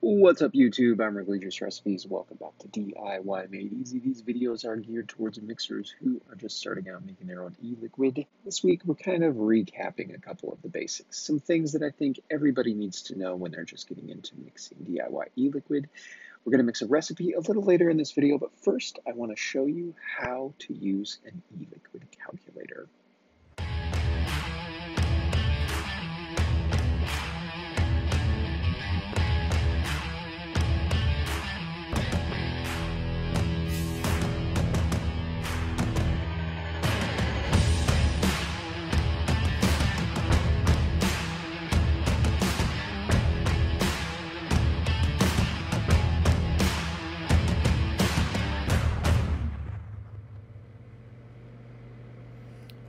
What's up, YouTube? I'm Religious Recipes. Welcome back to DIY Made Easy. These videos are geared towards mixers who are just starting out making their own e-liquid. This week, we're kind of recapping a couple of the basics, some things that I think everybody needs to know when they're just getting into mixing DIY e-liquid. We're going to mix a recipe a little later in this video, but first, I want to show you how to use an e-liquid calculator.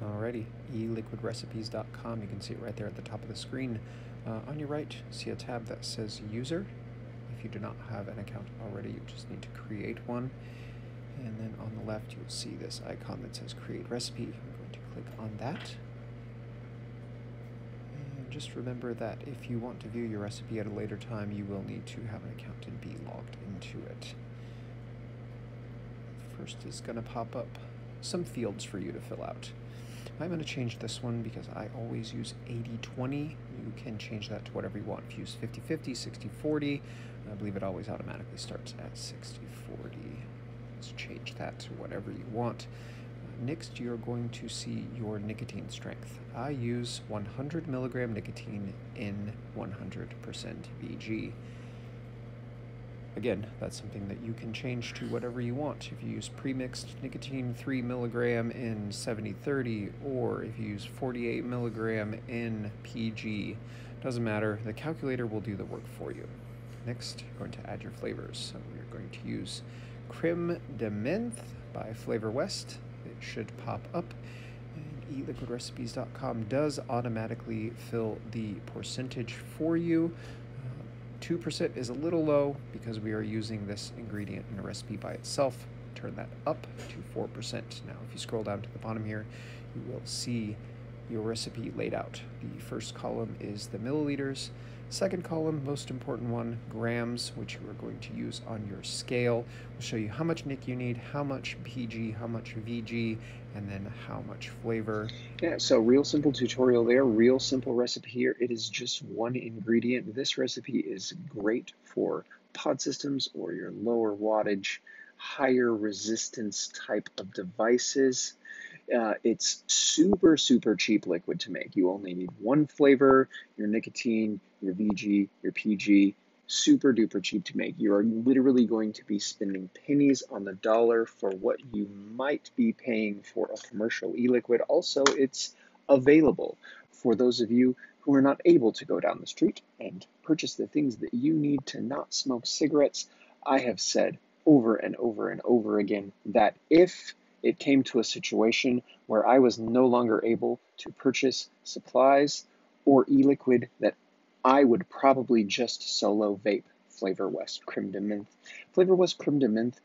Alrighty, eliquidrecipes.com. You can see it right there at the top of the screen. On your right, see a tab that says User. If you do not have an account already, you just need to create one. And then on the left, you'll see this icon that says Create Recipe. I'm going to click on that. And just remember that if you want to view your recipe at a later time, you will need to have an account and be logged into it. First is going to pop up some fields for you to fill out. I'm going to change this one because I always use 80-20. You can change that to whatever you want. If you use 50-50, 60-40, I believe it always automatically starts at 60-40. Let's change that to whatever you want. Next, you're going to see your nicotine strength. I use 100 milligram nicotine in 100% VG. Again, that's something that you can change to whatever you want. If you use premixed nicotine 3 milligram in 70-30, or if you use 48 milligram in PG, doesn't matter. The calculator will do the work for you. Next, you're going to add your flavors. So we're going to use Creme de Menthe by Flavor West. It should pop up. And eliquidrecipes.com does automatically fill the percentage for you. 2% is a little low because we are using this ingredient in a recipe by itself. Turn that up to 4%. Now, if you scroll down to the bottom here, you will see your recipe laid out. The first column is the milliliters. Second column, most important one, grams, which you are going to use on your scale. We'll show you how much nic you need, how much PG, how much VG, and then how much flavor. Yeah, so real simple tutorial there, real simple recipe here. It is just one ingredient. This recipe is great for pod systems or your lower wattage, higher resistance type of devices. It's super, super cheap liquid to make. You only need one flavor, your nicotine, your VG, your PG, super duper cheap to make. You are literally going to be spending pennies on the dollar for what you might be paying for a commercial e-liquid. Also, it's available for those of you who are not able to go down the street and purchase the things that you need to not smoke cigarettes. I have said over and over and over again that if it came to a situation where I was no longer able to purchase supplies or e-liquid, that I would probably just solo vape Flavor West Creme de Menthe. Flavor West Creme de Menthe,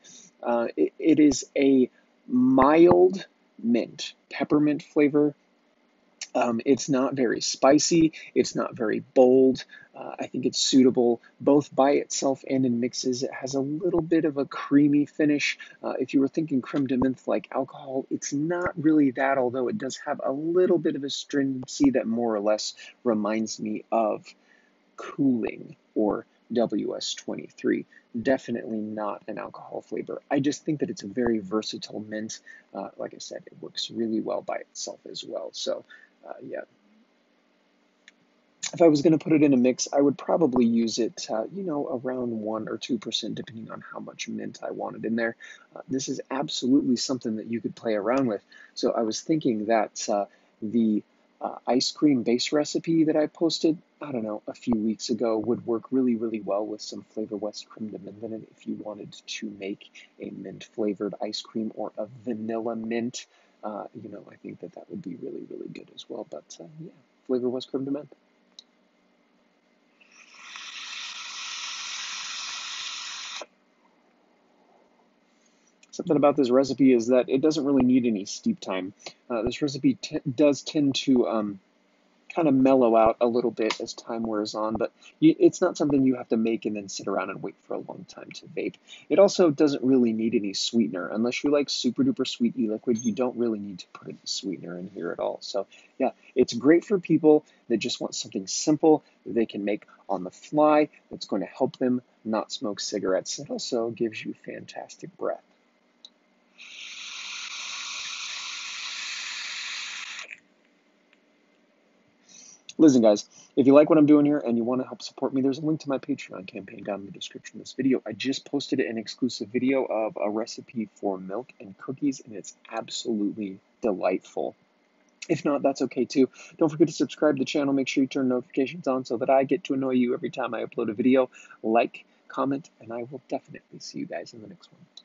it is a mild mint, peppermint flavor. It's not very spicy, it's not very bold. I think it's suitable both by itself and in mixes. It has a little bit of a creamy finish. If you were thinking creme de menthe like alcohol, it's not really that, although it does have a little bit of astringency that more or less reminds me of cooling or WS-23. Definitely not an alcohol flavor. I just think that it's a very versatile mint. Like I said, it works really well by itself as well. So yeah. If I was going to put it in a mix, I would probably use it, around 1 or 2%, depending on how much mint I wanted in there. This is absolutely something that you could play around with. So I was thinking that the ice cream base recipe that I posted, I don't know, a few weeks ago would work really, really well with some Flavor West Creme de Menthe in it if you wanted to make a mint-flavored ice cream or a vanilla mint. I think that would be really, really good as well. But yeah, Flavor West Creme de Menthe. Something about this recipe is that it doesn't really need any steep time. This recipe does tend to kind of mellow out a little bit as time wears on, but it's not something you have to make and then sit around and wait for a long time to vape. It also doesn't really need any sweetener. Unless you like super duper sweet e-liquid, you don't really need to put any sweetener in here at all. So yeah, it's great for people that just want something simple that they can make on the fly that's going to help them not smoke cigarettes. It also gives you fantastic breath. Listen, guys, if you like what I'm doing here and you want to help support me, there's a link to my Patreon campaign down in the description of this video. I just posted an exclusive video of a recipe for milk and cookies, and it's absolutely delightful. If not, that's okay too. Don't forget to subscribe to the channel. Make sure you turn notifications on so that I get to annoy you every time I upload a video. Like, comment, and I will definitely see you guys in the next one.